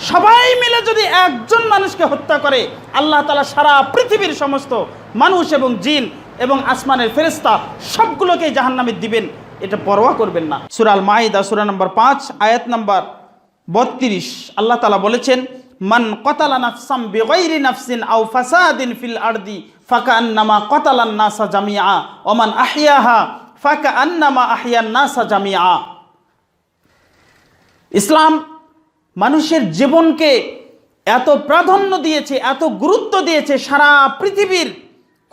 সবাই মিলে যদি একজন মানুষকে হত্যা করে, আল্লাহ তাআলা সারা পৃথিবীর সমস্ত মানুষ এবং জিন এবং আসমানের ফেরেশতা সবগুলোকে জাহান্নামে দিবেন, এটা পরোয়া করবেন না। সূরা আল মাইদা সূরা নম্বর 5 আয়াত নম্বর 32 আল্লাহ তাআলা বলেছেন, মান কতালা নাফসাম বিগাইরি নাফসিন আও ফাসাদিন ফিল আরদি ফাকান্নামা কতালান নাসা জামিআ ওয়া মান আহইয়াহা ফাকান্নামা আহইয়ান নাসা জামিআ। ইসলাম মানুষের জীবনকে এত প্রাধান্য দিয়েছে, এত গুরুত্ব দিয়েছে, সারা পৃথিবীর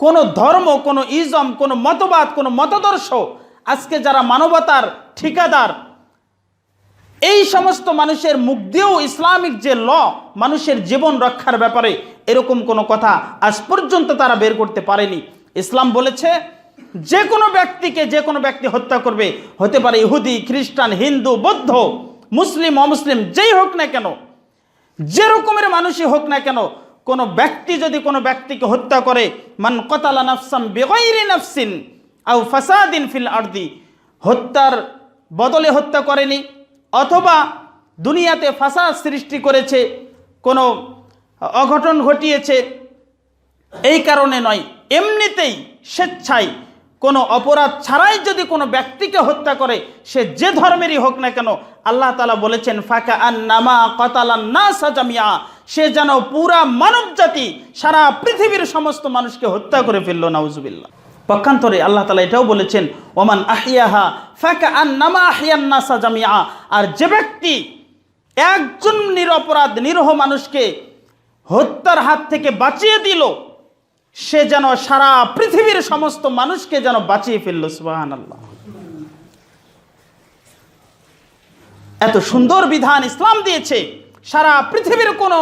কোনো ধর্ম, কোনো ইজম, কোনো মতবাদ, কোনো মতাদর্শ, আজকে যারা মানবতার ঠিকাদার, এই সমস্ত মানুষের মুখ দিয়েও ইসলামিক যে ল, মানুষের জীবন রক্ষার ব্যাপারে এরকম কোনো কথা আজ পর্যন্ত তারা বের করতে পারেনি। ইসলাম বলেছে যে কোনো ব্যক্তিকে যে কোনো ব্যক্তি হত্যা করবে, হতে পারে ইহুদি, খ্রিস্টান, হিন্দু, বৌদ্ধ, মুসলিম, অমুসলিম, যেই হোক না কেন, যে রকমের মানুষই হোক না কেন, কোনো ব্যক্তি যদি কোনো ব্যক্তিকে হত্যা করে, মান কতালা নাফসাম বিগাইরি নাফসিন আও ফাসাদিন ফিল আরদি, হত্যার বদলে হত্যা করেনি, অথবা দুনিয়াতে ফাসাদ সৃষ্টি করেছে, কোনো অঘটন ঘটিয়েছে, এই কারণে নয়, এমনিতেই স্বেচ্ছায় কোনো অপরাধ ছাড়াই যদি কোনো ব্যক্তিকে হত্যা করে, সে যে ধর্মেরই হোক না কেন, আল্লাহ তাআলা বলেছেন ফাকাআন্নামা কতালান নাসা জামিআ, সে যেন পুরা মানব জাতি, সারা পৃথিবীর সমস্ত মানুষকে হত্যা করে ফেললো। নাউজুবিল্লাহ। পক্ষান্তরে আল্লাহ তাআলা এটাও বলেছেন ওমান আহইয়াহা ফাকাআন্নামা আহইয়ান নাসা জামিআ, আর যে ব্যক্তি একজন নিরপরাধ নিরীহ মানুষকে হত্যার হাত থেকে বাঁচিয়ে দিল, সে যেন সারা পৃথিবীর সমস্ত মানুষকে যেন বাঁচিয়ে ফেলল। সুবহানাল্লাহ। এত সুন্দর বিধান ইসলাম দিয়েছে, সারা পৃথিবীর কোনো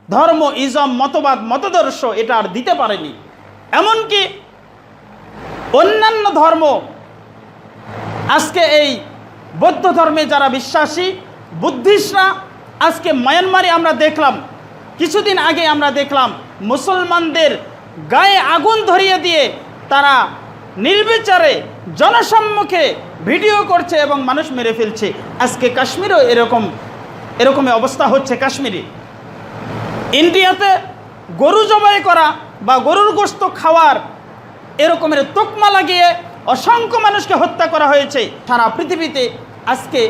ধর্ম, ইজম, মতবাদ, মতাদর্শ এটা আর দিতে পারেনি। এমনকি অন্যান্য ধর্ম, আজকে এই বৌদ্ধ ধর্মে যারা বিশ্বাসী বুদ্ধিস্টরা, আজকে মায়ানমারে আমরা দেখলাম, কিছুদিন আগে আমরা দেখলাম মুসলমানদের গায়ে আগুন ধরিয়ে দিয়ে তারা নির্বিচারে জনসম্মুখে ভিডিও করছে এবং মানুষ মেরে ফেলছে। আজকে কাশ্মীরেও এরকমই অবস্থা হচ্ছে। কাশ্মীরে, ইন্ডিয়াতে গরু জবাই করা বা গরুর গোশত খাওয়ার এরকমের তোকমা লাগিয়ে অসংখ্য মানুষকে হত্যা করা হয়েছে। সারা পৃথিবীতে আজকে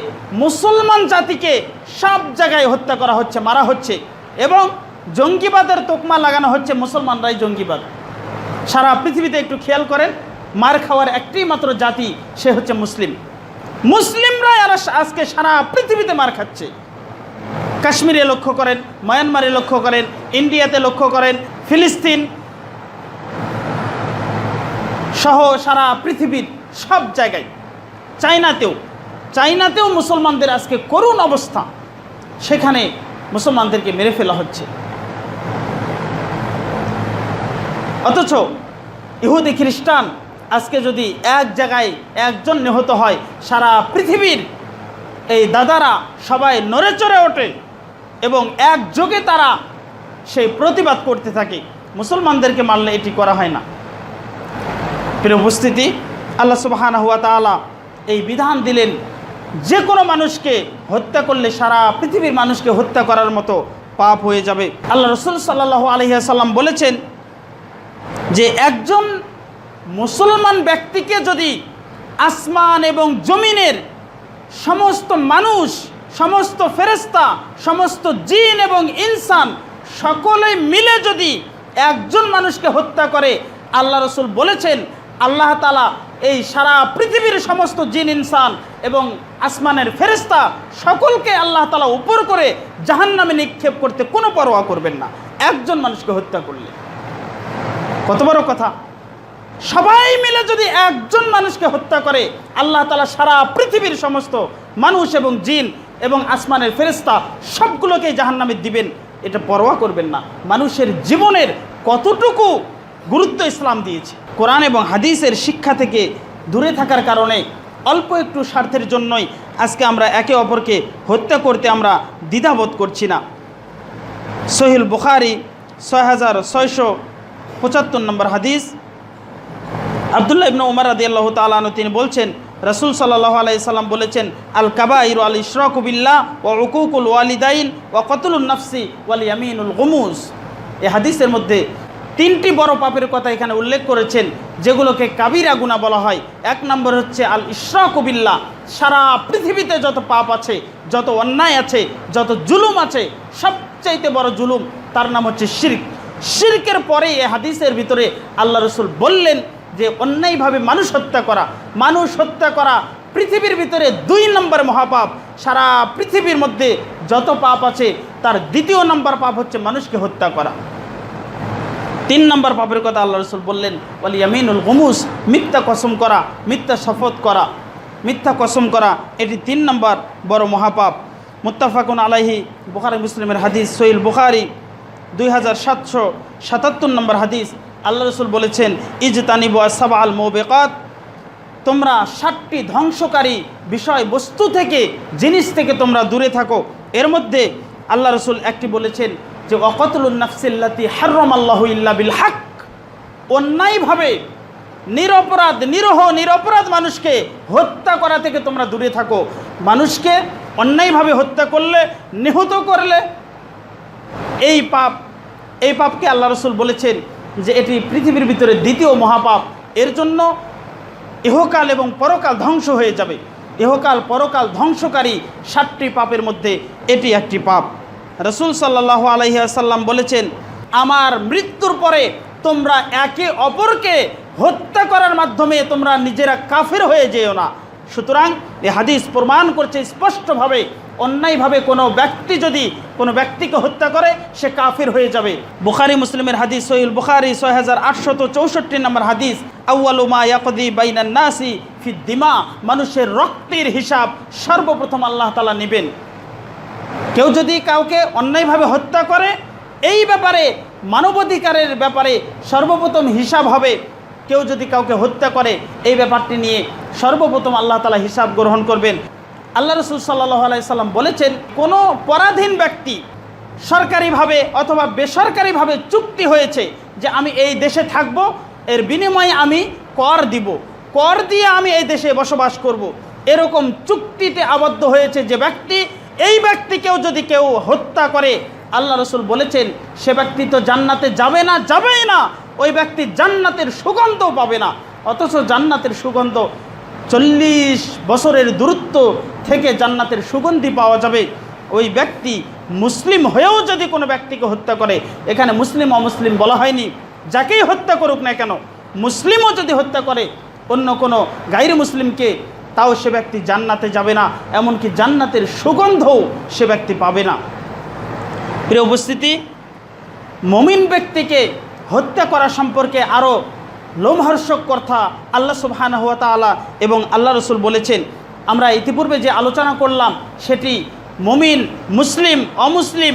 মুসলমান জাতিকে সব জায়গায় হত্যা করা হচ্ছে, মারা হচ্ছে, এবং জঙ্গিবাদের তোকমা লাগানো হচ্ছে, মুসলমানরাই জঙ্গিবাদ। সারা পৃথিবীতে একটু খেয়াল করেন, মার খাওয়ার একটি মাত্র জাতি, সে হচ্ছে মুসলিম। মুসলিমরাই আর আজকে সারা পৃথিবীতে মার খাচ্ছে। কাশ্মীরে লক্ষ্য করেন, মায়ানমারে লক্ষ্য করেন, ইন্ডিয়াতে লক্ষ্য করেন, ফিলিস্তিন সহ সারা পৃথিবীর সব জায়গায়, চাইনাতেও মুসলমানদের আজকে করুণ অবস্থা, সেখানে মুসলমানদেরকে মেরে ফেলা হচ্ছে। অথচ ইহুদি, খ্রিস্টান আজকে যদি এক জায়গায় একজন নিহত হয়, সারা পৃথিবীর এই দাদারা সবাই নড়ে চড়ে ওঠে এবং একযোগে তারা সেই প্রতিবাদ করতে থাকে। মুসলমানদেরকে মারলে এটি করা হয় না। প্রিয় উপস্থিতি, আল্লাহ সুবহানাহু ওয়া তাআলা এই বিধান দিলেন, যে কোনো মানুষকে হত্যা করলে সারা পৃথিবীর মানুষকে হত্যা করার মতো পাপ হয়ে যাবে। আল্লাহ রাসূল সাল্লাল্লাহু আলাইহি ওয়াসাল্লাম বলেছেন যে একজন মুসলমান ব্যক্তিকে যদি আসমান এবং জমিনের সমস্ত মানুষ, সমস্ত ফেরেশতা, সমস্ত জিন এবং ইনসান সকলে মিলে যদি একজন মানুষকে হত্যা করে, আল্লাহ রাসূল বলেছেন আল্লাহ তাআলা এই সারা পৃথিবীর সমস্ত জিন, ইনসান এবং আসমানের ফেরেশতা সকলকে আল্লাহ তাআলা উপর করে জাহান্নামে নিক্ষেপ করতে কোনো পরোয়া করবেন না একজন মানুষকে হত্যা করলে। কত বড় কথা! সবাই মিলে যদি একজন মানুষকে হত্যা করে, আল্লাহ তাআলা সারা পৃথিবীর সমস্ত মানুষ এবং জিন এবং আসমানের ফেরেশতা সবগুলোকে জাহান্নামে দিবেন, এটা পরোয়া করবেন না। মানুষের জীবনের কতটুকু গুরুত্ব ইসলাম দিয়েছে। কোরআন এবং হাদিসের শিক্ষা থেকে দূরে থাকার কারণে অল্প একটু স্বার্থের জন্যই আজকে আমরা একে অপরকে হত্যা করতে আমরা দ্বিধাবোধ করছি না। সহিহ বুখারী 6675 নম্বর হাদিস, আব্দুল্লাহ ইবনে উমর রাদিয়াল্লাহু তাআলা আনহু তিনি বলছেন, রাসূল সাল্লাল্লাহু আলাইহি সাল্লাম বলেছেন, আল কাবাইরু আল ইশরাকু বিল্লাহ ওয়া উকুকুল ওয়ালিদাইন ওয়া কতলুন নাফসি ওয়াল ইয়ামিনুল গুমুস। এই হাদিসের মধ্যে 3টি বড় পাপের কথা এখানে উল্লেখ করেছেন, যেগুলোকে কাবিরা গুনাহ বলা হয়। 1 নম্বর হচ্ছে আল ইশরাকু বিল্লাহ। সারা পৃথিবীতে যত পাপ আছে, যত অন্যায় আছে, যত জুলুম আছে, সবচাইতে বড় জুলুম তার নাম হচ্ছে শিরক। শিরকের পরে এই হাদিসের ভিতরে আল্লাহ রাসূল বললেন যে অন্যায়ভাবে মানুষ হত্যা করা। মানুষ হত্যা করা পৃথিবীর ভিতরে 2 নম্বর মহাপাপ। সারা পৃথিবীর মধ্যে যত পাপ আছে তার 2য় নম্বর পাপ হচ্ছে মানুষকে হত্যা করা। 3 নম্বর পাপের কথা আল্লাহ রাসূল বললেন, ওয়াল ইয়ামিনুল গুমুস, মিথ্যা কসম করা, মিথ্যা শপথ করা, মিথ্যা কসম করা, এটি 3 নম্বর বড় মহাপাপ। মুত্তাফাকুন আলাইহি, বুখারী মুসলিমের হাদিস, সহিহ বুখারী 2777 নম্বর হাদিস। আল্লাহ রাসূল বলেছেন, ইজতানিবু আস-সাবআল মুবিকাত, তোমরা 7টি ধ্বংসকারী বিষয়বস্তু থেকে, জিনিস থেকে তোমরা দূরে থাকো। এর মধ্যে আল্লাহ রাসূল একটি বলেছেন যে ওয়াকাতুলুন নাফসিল্লাতি হারামাল্লাহু ইল্লা বিল হক, অন্যায়ভাবে নিরপরাধ মানুষকে হত্যা করা থেকে তোমরা দূরে থাকো। মানুষকে অন্যায়ভাবে হত্যা করলে, নিহত করলে এই পাপকে আল্লাহ রাসূল বলেছেন যে এটি পৃথিবীর ভিতরে 2য় মহাপাপ। এর জন্য ইহকাল এবং পরকাল ধ্বংস হয়ে যাবে। ইহকাল পরকাল ধ্বংসকারী 7টি পাপের মধ্যে এটি একটি পাপ। রাসূল সাল্লাল্লাহু আলাইহি ওয়াসাল্লাম বলেছেন, আমার মৃত্যুর পরে তোমরা একে অপরকে হত্যা করার মাধ্যমে তোমরা নিজেরা কাফের হয়ে যেও না। সুতরাং এই হাদিস প্রমাণ করছে স্পষ্টভাবে, অন্যায়ভাবে কোনো ব্যক্তি যদি কোনো ব্যক্তিকে হত্যা করে সে কাফির হয়ে যাবে। বুখারী মুসলিমের হাদিস, সহিহ বুখারী 6864 নম্বর হাদিস, আউয়ালু মা ইয়াকদি বাইনান নাসি ফিদ দিমা, মানুষের রক্তের হিসাব সর্বপ্রথম আল্লাহ তাআলা নেবেন। কেউ যদি কাউকে অন্যায়ভাবে হত্যা করে, এই ব্যাপারে মানবাধিকারের ব্যাপারে সর্বপ্রথম হিসাব হবে। কেউ যদি কাউকে হত্যা করে, এই ব্যাপারটি নিয়ে সর্বপ্রথম আল্লাহ তাআলা হিসাব গ্রহণ করবেন। আল্লাহ রাসূল সাল্লাল্লাহু আলাইহি সাল্লাম বলেছেন, কোনো পরাধীন ব্যক্তি সরকারিভাবে অথবা বেসরকারিভাবে চুক্তি হয়েছে যে আমি এই দেশে থাকব, এর বিনিময়ে আমি কর দিব, কর দিয়ে আমি এই দেশে বসবাস করব, এরকম চুক্তিতে আবদ্ধ হয়েছে যে ব্যক্তি, এই ব্যক্তিকেও যদি কেউ হত্যা করে, আল্লাহ রাসূল বলেছেন সে ব্যক্তি তো জান্নাতে যাবে না, যাবেই না, ওই ব্যক্তি জান্নাতের সুগন্ধও পাবে না। অথচ জান্নাতের সুগন্ধ 40 বছরের দূরত্ব থেকে জান্নাতের সুগন্ধি পাওয়া যাবে। ওই ব্যক্তি মুসলিম হয়েও যদি কোনো ব্যক্তিকে হত্যা করে, এখানে মুসলিম অমুসলিম বলা হয়নি, যাকেই হত্যা করুক না কেন, মুসলিমও যদি হত্যা করে অন্য কোনো গায়র মুসলিমকে, তাও সে ব্যক্তি জান্নাতে যাবে না, এমনকি জান্নাতের সুগন্ধও সে ব্যক্তি পাবে না। প্রিয় উপস্থিতি, মুমিন ব্যক্তিকে হত্যা করা সম্পর্কে আরও লোমহর্ষক কথা আল্লাহ সুবহানাহু ওয়া তাআলা এবং আল্লাহ রাসূল বলেছেন। আমরা ইতিপূর্বে যে আলোচনা করলাম সেটি মুমিন, মুসলিম, অমুসলিম,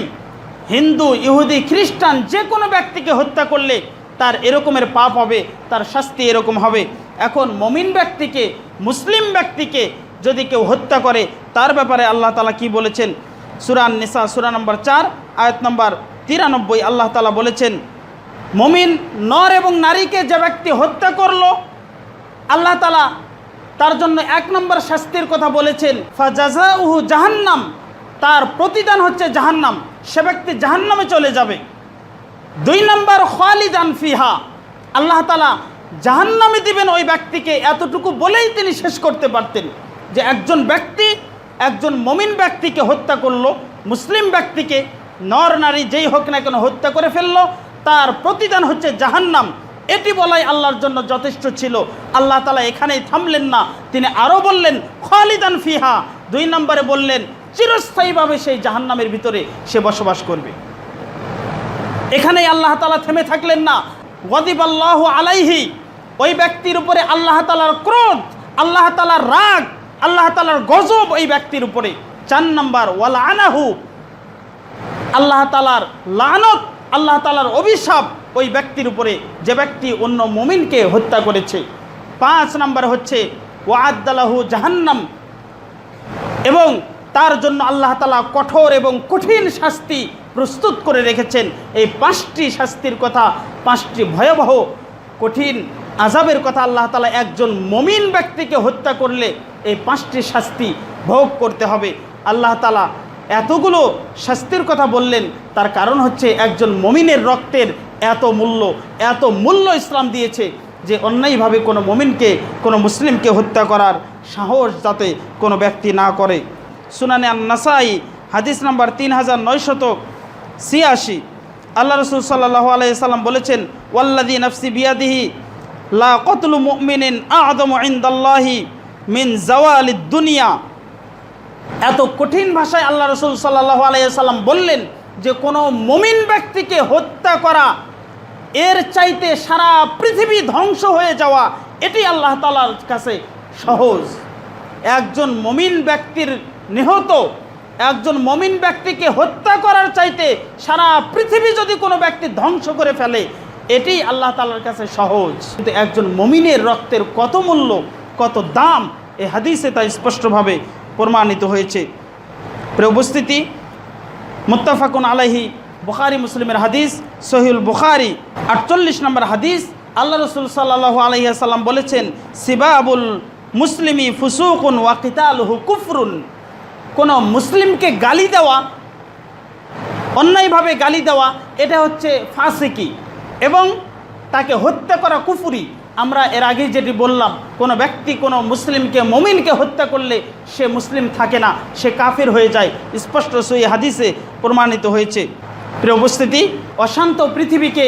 হিন্দু, ইহুদি, খ্রিস্টান যে কোনো ব্যক্তিকে হত্যা করলে তার এরকমের পাপ হবে, তার শাস্তি এরকম হবে। এখন মুমিন ব্যক্তিকে, মুসলিম ব্যক্তিকে যদি কেউ হত্যা করে, তার ব্যাপারে আল্লাহ তাআলা কি বলেছেন? সূরা আন-নিসা সূরা নম্বর 4 আয়াত নম্বর 93 আল্লাহ তাআলা বলেছেন, মুমিন নর এবং নারীকে যে ব্যক্তি হত্যা করলো, আল্লাহ তাআলা তার জন্য 1 নম্বর শাস্তির কথা বলেছেন, ফাজাজাউহু জাহান্নাম, তার প্রতিদান হচ্ছে জাহান্নাম, সে ব্যক্তি জাহান্নামে চলে যাবে। 2 নম্বর খালিদান ফিহা, আল্লাহ তাআলা জাহান্নামে দিবেন ওই ব্যক্তিকে। এতটুকু বলেই তিনি শেষ করতে পারতেন যে একজন ব্যক্তি একজন মুমিন ব্যক্তিকে হত্যা করলো, মুসলিম ব্যক্তিকে, নর নারী যেই হোক না কেন হত্যা করে ফেললো, তার প্রতিদান হচ্ছে জাহান্নাম। এটি বলাই আল্লাহর জন্য যথেষ্ট ছিল। আল্লাহ তাআলা এখানেই থামলেন না, তিনি আরও বললেন খালিদান ফিহা, 2 নম্বরে বললেন চিরস্থায়ীভাবে সেই জাহান্নামের ভিতরে সে বসবাস করবে। এখানেই আল্লাহ তাআলা থেমে থাকলেন না। গদিবাল্লাহু আলাইহি, ওই ব্যক্তির উপরে আল্লাহ তাআলার ক্রোধ, আল্লাহ তাআলার রাগ, আল্লাহ তাআলার গজব ওই ব্যক্তির উপরে। 4 নম্বর ওয়ালানাহু, আল্লাহ তাআলার লানত, আল্লাহ তাআলার অভিশাপ ওই ব্যক্তির উপরে যে ব্যক্তি অন্য মুমিনকে হত্যা করেছে। 5 নম্বর হচ্ছে ওয়াআদ্দালাহু জাহান্নাম, এবং তার জন্য আল্লাহ তাআলা কঠোর এবং কঠিন শাস্তি প্রস্তুত করে রেখেছেন। এই 5টি শাস্তির কথা, 5টি ভয়াবহ কঠিন আযাবের কথা আল্লাহ তাআলা একজন মুমিন ব্যক্তিকে হত্যা করলে এই 5টি শাস্তি ভোগ করতে হবে। আল্লাহ তাআলা এতগুলো শাস্তির কথা বললেন, তার কারণ হচ্ছে একজন মুমিনের রক্তের এত মূল্য ইসলাম দিয়েছে যে অন্যায়ভাবে কোনো মুমিনকে, কোনো মুসলিমকে হত্যা করার সাহস যাতে কোনো ব্যক্তি না করে। সুনানে আন-নাসাই হাদিস নাম্বার 3986, আল্লাহ রাসূল সাল্লাল্লাহু আলাইহি সাল্লাম বলেছেন, ওয়াল্লাযী নাফসি বিয়াদিহি লা কতলু মুমিনিন আ'যামু ইনদাল্লাহি মিন জাওয়ালিদ দুনিয়া। এত কঠিন ভাষায় আল্লাহ রাসূল সাল্লাল্লাহু আলাইহি সাল্লাম বললেন যে কোনো মুমিন ব্যক্তিকে হত্যা করা এর চাইতে সারা পৃথিবী ধ্বংস হয়ে যাওয়া এটি আল্লাহ তাআলার কাছে সহজ। একজন মুমিন ব্যক্তির নিহত, একজন মুমিন ব্যক্তিকে হত্যা করার চাইতে সারা পৃথিবী যদি কোনো ব্যক্তি ধ্বংস করে ফেলে এটি আল্লাহ তাআলার কাছে সহজ। কিন্তু একজন মুমিনের রক্তের কত মূল্য, কত দাম এই হাদিসে তা স্পষ্টভাবে প্রমাণিত হয়েছে। প্রিয় উপস্থিতি, মুত্তাফাকুন আলাইহি, বুখারী মুসলিমের হাদিস, সহিহুল বুখারী 48 নম্বর হাদিস। আল্লাহ রাসূল সাল্লাল্লাহু আলাইহি ওয়াসাল্লাম বলেছেন, সিবাবুল মুসলিমি ফুসুকুন ওয়া কিতালুহু কুফরুন। কোনো মুসলিমকে গালি দেওয়া, অন্যায়ভাবে গালি দেওয়া, এটা হচ্ছে ফাসিকি এবং তাকে হত্যা করা কুফরি। আমরা এর আগে যেটি বললাম, কোনো ব্যক্তি কোনো মুসলিমকে, মুমিনকে হত্যা করলে সে মুসলিম থাকে না, সে কাফির হয়ে যায়, স্পষ্ট সহিহ হাদিসে প্রমাণিত হয়েছে। প্রিয় উপস্থিতি, অশান্ত পৃথিবীকে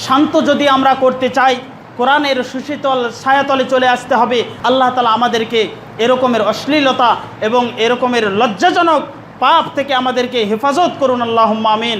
শান্ত যদি আমরা করতে চাই, কোরআনের সুশীতল ছায়াতলে চলে আসতে হবে। আল্লাহ তাআলা আমাদেরকে এরকমের অশ্লীলতা এবং এরকমের লজ্জাজনক পাপ থেকে আমাদেরকে হেফাজত করুন, আল্লাহুম্মা আমিন।